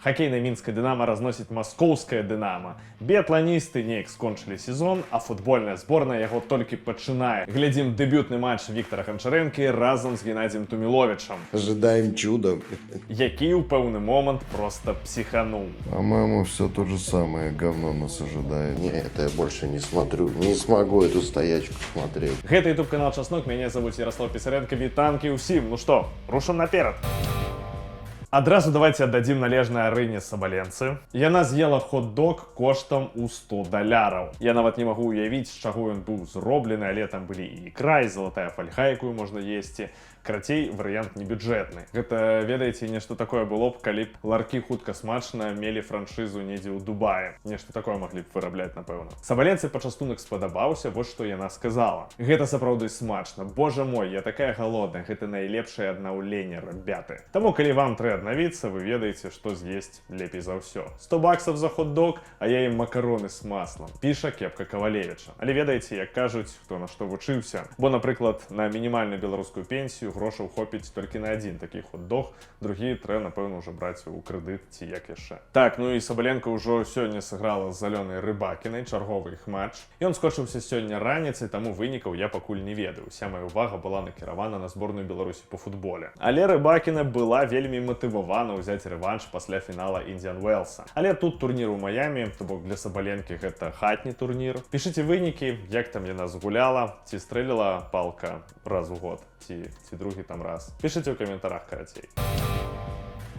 Хоккейная мінская «Динамо» разносіць маскоўская «Динамо». Біятланісты неяк скончылі сезон, а футбольная зборная яго толькі пачынае. Глядзім дэбютны матч Віктара Гончарэнкі разам з Геннадзем Туміловічам, Ожидаем чуда. які ў пэўны момант просто психанул. По-моему, все то же самое говно нас ожидает. Не, это я больше не смотрю. Не смогу эту стоячку смотреть. Гэта YouTube канал Часнок, мяне зовут Ярослав Пісаренко, вітанкі ўсім. Ну што, рушым наперад. Адразу давайте аддадзім належнае Арыне Сабаленцы. Яна з'ела хот-дог коштам у $100. Я нават не магу уявіць, з чаго ён быў зроблены, але там былі і ікра, і залатая фальга, якую можна есці. Карацей, варыянт небюджэтны. Гэта, ведаеце, нешта такое было б, калі б ларкі хутка смачна мелі франшызу недзе ў Дубаі. Нешта такое маглі б вырабляць, напэўна. Сабаленцы пачастунак спадабаўся, вось што яна сказала. Гэта сапраўды смачна. Божа мой, я такая галодная, гэта найлепшае аднаўленне, рабяты. Таму, калі вам трэба аднавіцца, вы ведаеце, што з'есць лепей за ўсё. $100 за хот-дог, а я ім макароны з маслам. Піша Кепка Кавалевіча. Але ведаеце, як кажуць, хто на што вучыўся. Бо, напрыклад, на мінімальную беларускую пенсію грошаў хопіць толькі на адзін такі хот-дог, другі трэба, напэўна, ўжо браць у крэдыт ці як яшчэ. Так, ну і Сабаленка ўжо сёння сыграла з Алёнай Рыбакінай чарговы іх матч. Ён скончыўся сёння раніцай, таму вынікаў я пакуль не ведаю. Уся моя ўвага была накіравана на зборную Беларусі по футболе. Але Рыбакіна была вельмі матывавана ўзяць рэванш пасля фінала Індіан Уэлса. Але тут турнір у Маямі, то бок для Сабаленкі гэта хатні турнір. Пішыце вынікі, як там яна згуляла, ці стрэліла палка раз у год, ці другі там раз. Пішыце ў каментарах, карацей.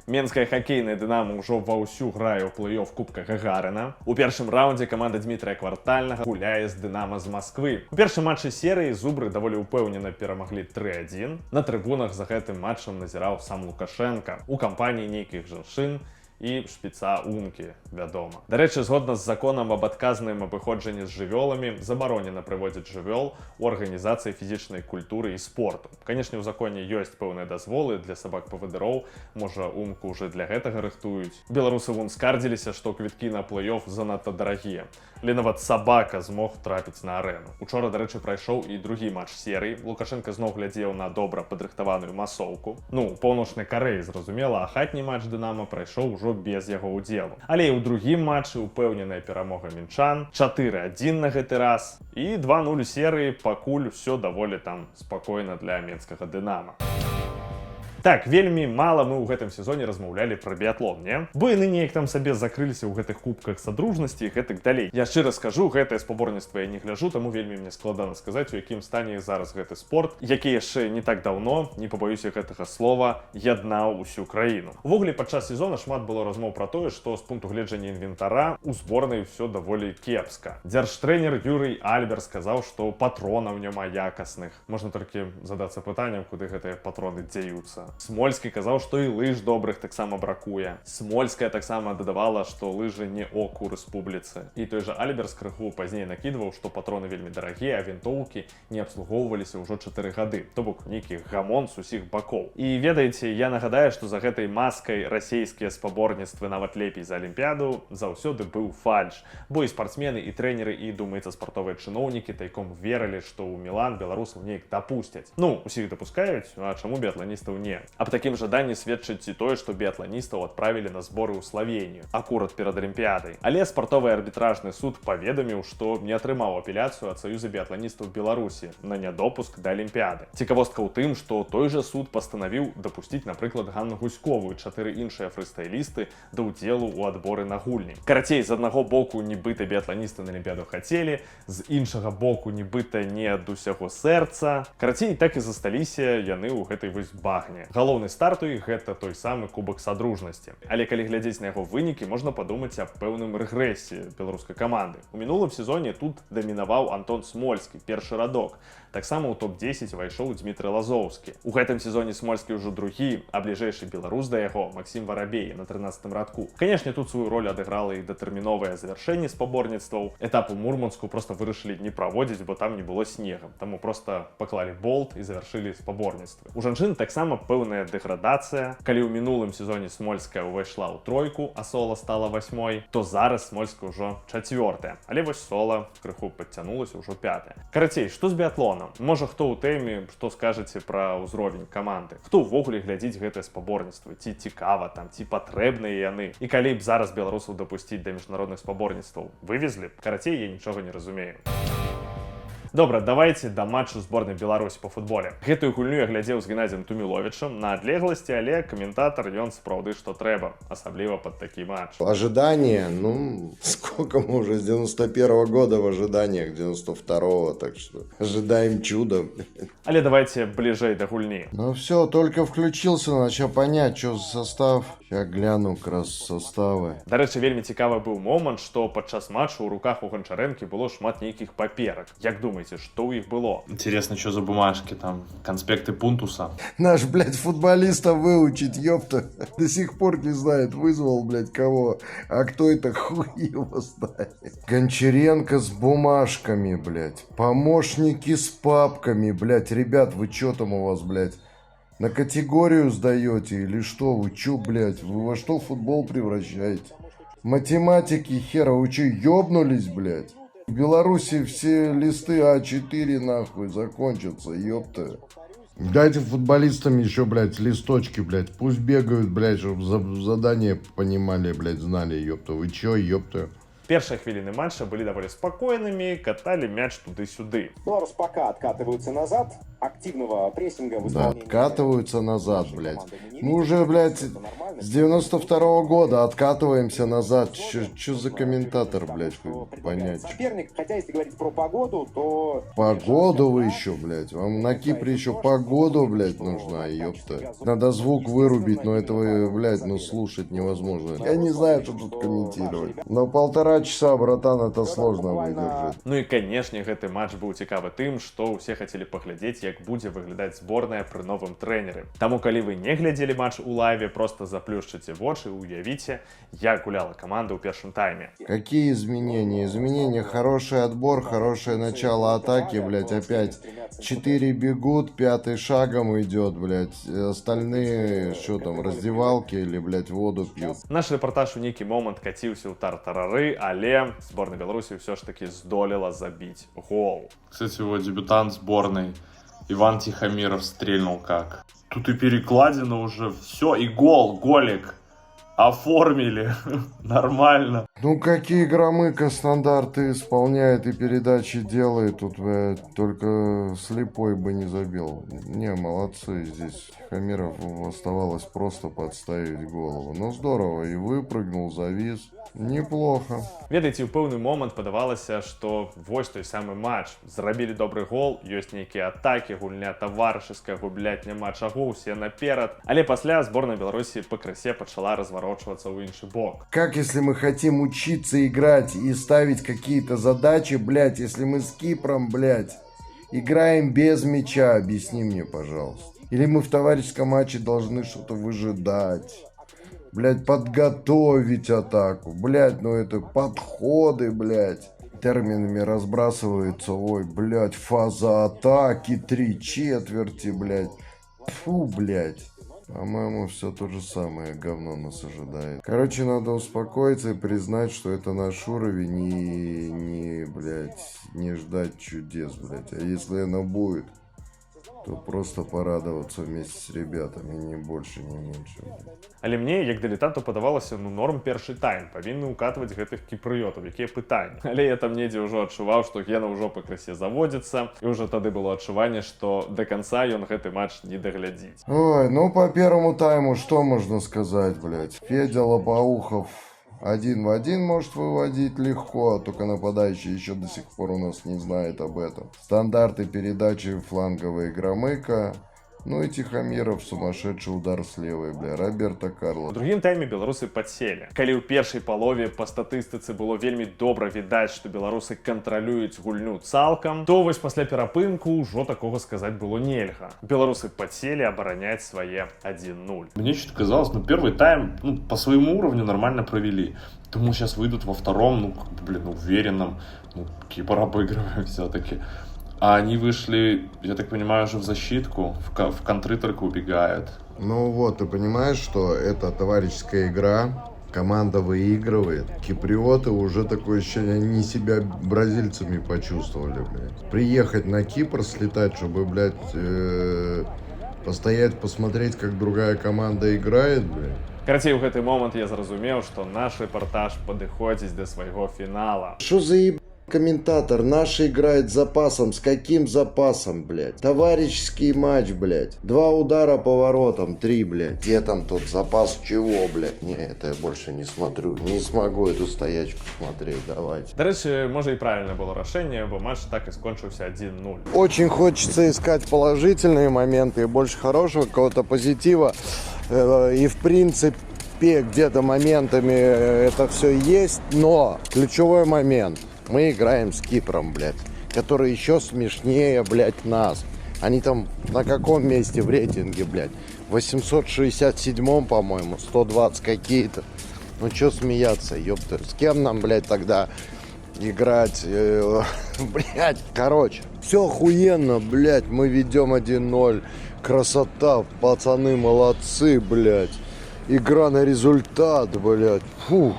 Менская хоккейная «Динамо» ўжо ваўсю грае ў плэй-офф Кубка Гагарына. У першым раўндзе каманда Дмітрыя Квартальнага гуляе з «Динамо» з Масквы. У першым матчы серыі зубры даволі ўпэўнена перамаглі 3-1. На трыбунах за гэтым матчам назіраў сам Лукашенка у кампаніі нейкіх жанчын і шпіца Умкі, вядома. Дарэчы, згодна з законам аб адказным абыходжанні з жывёламі, забаронена прыводзіць жывёл у арганізацыі фізічнай культуры і спорту. Канешне, у законе ёсць пэўныя дазволы для сабак-павадыроў, можа, Умку ўжо для гэтага рыхтуюць. Беларусы вон скардзіліся, што квіткі на плэй-офф занадта дарагія. Але нават сабака змог трапіць на арэну. Учора, дарэчы, прайшоў і другі матч серыі. Лукашенка зноў глядзеў на добра падрыхтаваную масоўку. Ну, у Паўночнай Карэі, зразумела, а хатні матч «Динамо» прайшоў ужо без яго ўдзелу. Але і ў другім матчы упэўненая перамога мінчан, 4-1 на гэты раз і 2-0 серыі, пакуль усё даволі там спакойна для менскага «Динамо». Так, вельмі мала мы ў гэтым сезоне размаўлялі пра біятлон, не? Бо яны неяк там сабе закрыліся ў гэтых кубках садружнасці і гэтак далей. Я шчыра скажу, гэтае спаборніцтва я не гляджу, таму вельмі мне складана сказаць, у якім стане зараз гэты спорт, які яшчэ не так даўно, не пабаюся гэтага слова, яднаў усю краіну. Увогуле, падчас сезона шмат было размоў пра тое, што з пункту гледжання інвентара у зборнай ўсё даволі кепска. Дзяржтрэнер Юрый Альбер сказаў, што патронаў няма якасных. Можна толькі задацца пытаннем, куды гэтыя патроны дзеюцца. Смольскі казаў, што і лыж добрых таксама бракуе. Смольская таксама дадавала, што лыжы не ок у рэспубліцы. І той жа Альбер крыху пазней накідваў, што патроны вельмі дарагія, а вінтоўкі не абслугоўваліся ўжо 4 гады. То бок нейкі гамон з усіх бакоў. І ведаеце, я нагадаю, што за гэтай маскай расійскія спаборніцтвы нават лепей за Алімпіяду заўсёды быў фальш. Бо і спартсмены, і трэнеры, і, думаецца, спартовыя чыноўнікі тайком верылі, што ў Мілан беларусаў неяк дапусцяць. Ну, усіх дапускаюць, а чаму біятланістаў не? Аб такім жаданні сведчыць і тое, што біятланістаў адправілі на зборы ў Славенію, акурат перад Алімпіядай. Але спартовы арбітражны суд паведаміў, што не атрымаў апеляцыю ад Саюза біятланістаў Беларусі на нядопуск да Алімпіяды. Цікавостка ў тым, што той жа суд пастанавіў дапусціць, напрыклад, Ганну Гуськову і 4 іншыя фрыстайлісты да ўдзелу ў адборы на гульні. Карацей, з аднаго боку нібыта біятланісты на Алімпіяду хацелі, з іншага боку нібыта не ад усяго сэрца. Карацей, так і засталіся яны ў гэтай вось багне. Галоўны старт у іх гэта той самы кубак садружнасці. Але калі глядзець на яго вынікі, можна падумаць аб пэўным рэгрэсіі беларускай каманды. У мінулым сезоне тут дамінаваў Антон Смольскі, першы радок. Таксама ў топ-10 вайшоў Дмітрый Лазоўскі. У гэтым сезоне Смольскі ўжо другі, а бліжэйшы беларус да яго Максім Варабей на 13-м радку. Канешне, тут сваю ролю адыграла і датэрміновае завяршэнне спаборніцтваў. Этап у Мурманску проста вырашылі не праводзіць, бо там не было снегам. Таму проста паклалі болт і завяршылі спаборніцтвы. У жанчын таксама пэўная дэградацыя. Калі ў мінулым сезоне Смольская ўвайшла ў тройку, а Сола стала 8-й, то зараз Смольская ўжо 4-я. Але вось Сола крыху подцянулася ўжо 5-я. Карацей, што з біатлонам? Можа, хто ў тэме, што скажаце пра ўзровень каманды? Хто ўвогуле глядзіць гэтае спаборніцтвы? Ці цікава там, ці патрэбныя яны? І калі б зараз беларусаў дапусціць да міжнародных спаборніцтваў, вывезлі б? Карацей, я нічога не разумею. Добра, давайте да матчу зборнай Беларусі по футболе. Гэтую гульню я глядзеў з Геннадзем Туміловічам на адлегласці, але каментатар ён сапраўды што трэба, асабліва под такі матч. Ожидание, сколько мы уже с 91-го года в ожиданиях, 92-го, так что ожидаем чуда. Але давайте бліжэй да гульні. Ну все, только включился, начал понять, что за состав. Сейчас гляну как раз составы. Дарэчы, вельмі цікавы быў момант, што падчас матчу ў руках у Гончарэнкі было шмат нейкіх паперак. Як думаеце, што ў іх было? Интересно, что за бумажки там? Конспекты Пунтуса? Наш, блядь, футболиста выучить, ёпта. До сих пор не знает, вызвал, блядь, кого. А кто это, хуй его знает. Гончаренко с бумажками, блядь. Помощники с папками, блядь. Ребят, вы чё там у вас, блядь? На категорию сдаете или что? Вы чё, блядь? Вы во что футбол превращаете? Математики хера, вы чё, ёбнулись, блядь? В Беларуси все листы А4 нахуй закончатся, ёпта. Дайте футболистам еще, блядь, листочки, блядь. Пусть бегают, блядь, чтобы задание понимали, блядь, знали, ёпта. Вы чё, ёпта? Першыя хвіліны матча былі даволі спакойнымі, каталі мяч туды-сюды. Беларусь пока откатываются назад, активного прессинга в исполнении... Да, откатываются назад, блядь. Мы уже, блядь, с 92-го года откатываемся назад. Чё за комментатор, блядь, понять? Соперник, хотя если говорить про погоду, то... Погоду вы еще, блядь. Вам на Кипре еще погоду, блядь, нужна, ёпта. Надо звук вырубить, но этого, блядь, слушать невозможно. Я не знаю, что тут комментировать. Но 1,5 часа, братан, это сложно выдержать. Ну і, канешне, гэты матч быў цікавы тым, што ўсе хацелі паглядзець, як будзе выглядаць зборная пры новым трэнеры. Таму, калі вы не глядзелі матч у лайве, просто заплюшчыце вочы і уявіце, як гуляла каманда ў першым тайме. Какие изменения? Изменения, хороший отбор, хорошее начало атаки, блядь, опять 4 бегут, 5-й шагом идет, блядь. Остальные, что там, раздевалки или, блядь, воду пьют. Наш рэпартаж у нейкі момант каціўся ў тартарары, але зборная Беларусі ўсё ж таки здолела забіць гол. Кстати, его дебютант сборной Иван Тихомиров стрельнул как. Тут и перекладина уже, все, и голик. Оформили. Нормально. Ну, какие Громыко стандарты исполняет и передачи делает. Тут, блядь, только слепой бы не забил. Не, молодцы здесь. Тихомиров оставалось просто подставить голову. Ну, здорово. И выпрыгнул, завис. Неплохо. Ведаеце, у пэўны момант падавалася, што вось той самы матч. Зрабілі добры гол, ёсць нейкія атакі, гульня таварышыская, губляць няма чаго, усе наперад. Але пасля зборная Беларусі пакрысе пачала разворачиваться ў іншы бок. Как если мы хотим учиться играть и ставить какие-то задачи, блядь, если мы с Кипром, блядь, играем без мяча, объясни мне, пожалуйста. Или мы в товарищеском матче должны что-то выжидать. Блядь, подготовить атаку. Блядь, ну это подходы, блядь. Терминами разбрасывается. Ой, блядь, фаза атаки, 3/4, блядь. Фу, блядь. По-моему, все то же самое говно нас ожидает. Короче, надо успокоиться и признать, что это наш уровень и блядь, не ждать чудес, блядь. А если оно будет, то просто порадоваться вместе с ребятами, не больше, не меньше. Але мне, як дылетанту, падавалася, норм першы тайм, павінны ўкатваць гэтых кіпрыётаў, якія пытанні. Але я там недзе ўжо адчуваў, што Гена ўжо пакрысе заводзіцца, і ўжо тады было адчуванне, што до конца ён гэты матч не даглядзіць. Ой, ну по первому тайму что можно сказать, блядь? Федя Лопоухов 1 в 1 может выводить легко, только нападающий еще до сих пор у нас не знает об этом. Стандарты передачи фланговые Громыко. Ну и Тихомиров, сумасшедший удар с левой, бля, Роберто Карлос. У другім тайме беларусы падселі. Калі ў першай палове па статыстыцы было вельмі добра відаць, што беларусы кантралююць гульню цалкам, то вось пасля перапынку ўжо такога сказаць было нельга. Беларусы падселі абараняць свае 1-0. Мне что-то казалось, первый тайм, по своему уровню нормально провели. Думаю, сейчас выйдут во втором, уверенном, Кипр обыгрываем все-таки. А они вышли, я так понимаю, уже в защитку, в контры только убегают. Ну вот, ты понимаешь, что это товарищеская игра, команда выигрывает. Киприоты уже такое ощущение, они себя бразильцами почувствовали, блядь. Приехать на Кипр, слетать, чтобы, блядь, постоять, посмотреть, как другая команда играет, блядь. Карацей, у гэты момант я зразумеў, што наш рэпартаж падыходзіць да свайго фінала. Что за комментатор? Наши играет с запасом. С каким запасом, блядь? Товарищеский матч, блядь. 2 удара по воротам, 3, блядь. Где там тот запас чего, блядь? Не, это я больше не смотрю. Не смогу эту стоячку смотреть, давайте. Да рэчы, можа і правільна было рашэнне, бо матч так і скончыўся 1-0. Очень хочется искать положительные моменты и больше хорошего, какого-то позитива. И в принципе где-то моментами это все есть, но ключевой момент. Мы играем с Кипром, блядь, который еще смешнее, блядь, нас. Они там на каком месте в рейтинге, блядь? 867-м, по-моему, 120 какие-то. Ну чё смеяться, ёпта. С кем нам, блядь, тогда играть? Блядь, короче. Все охуенно, блядь, мы ведем 1-0. Красота, пацаны молодцы, блядь. Игра на результат, блядь. Фух.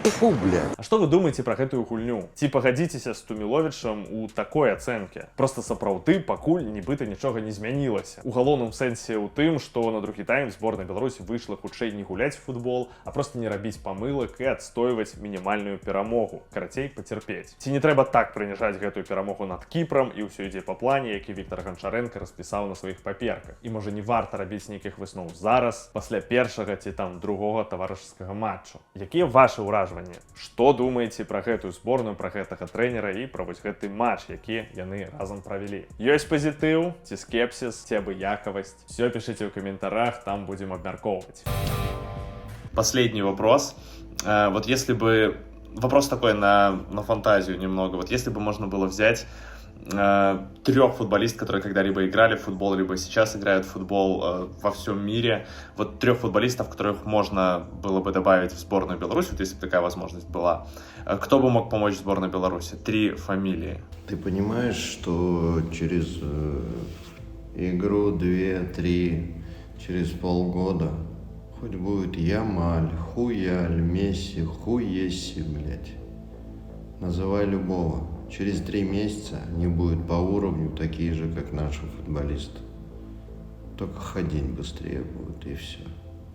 Фу, блядь. А што вы думаеце пра гэтую гульню? Ці пагадзіцеся з Туміловічам у такой ацэнкі? Проста сапраўды пакуль нібыта нічога не змянілася. У галоўным сэнсе ў тым, што на другі тайм зборная Беларусі выйшла хутчэй не гуляць у футбол, а проста не рабіць памылак і адстойваць мінімальную перамогу. Карацей, пацярпець. Ці не трэба так прыніжаць гэтую перамогу над Кіпром і ўсё ідзе па плане, які Віктор Ганчаренко распісаў на сваіх паперках. І можа не варта рабіць нейкіх высноў зараз, пасля першага ці там другога таварышскага матчу. Якія вашы ўражанні? Што думаеце пра гэтую зборную, пра гэтага трэнера і пра вось гэты матч, які яны разам правялі? Ёсць пазітыў, ці скепсіс, ці абыякавасць? Всё пішыце ў каментарах, там будзем абмяркоўваць. Последний вопрос. Вот если бы... Вопрос такой на фантазию немного. Вот если бы можно было взять 3 футболистов, которые когда-либо играли в футбол, либо сейчас играют в футбол во всем мире, вот 3 футболистов, которых можно было бы добавить в сборную Беларуси, вот если бы такая возможность была, кто бы мог помочь сборной Беларуси? 3 фамилии. Ты понимаешь, что через игру 2-3, через полгода хоть будет Ямаль, Хуяль, Месси, Хуесси, блядь. Называй любого. Через 3 месяца они будут по уровню такие же, как наши футболисты. Только ходить быстрее будут, и все.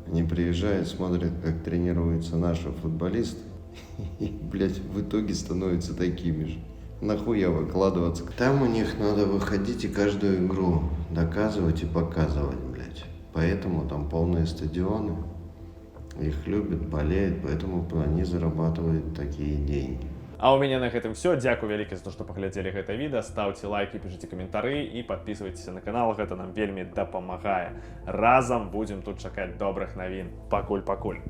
Они приезжают, смотрят, как тренируются наши футболисты, и, блядь, в итоге становятся такими же. Нахуя выкладываться? Там у них надо выходить и каждую игру доказывать и показывать, блядь. Поэтому там полные стадионы. Их любят, болеют, поэтому они зарабатывают такие деньги. А у мяне на гэтым все. Дзякуй вялікі за то, што паглядзелі гэта відэа. Стаўце лайки, пішыце каментары і подписывайтеся на канал. Гэта нам вельмі дапамагае. Разам будзем тут чакаць добрых навін. Пакуль.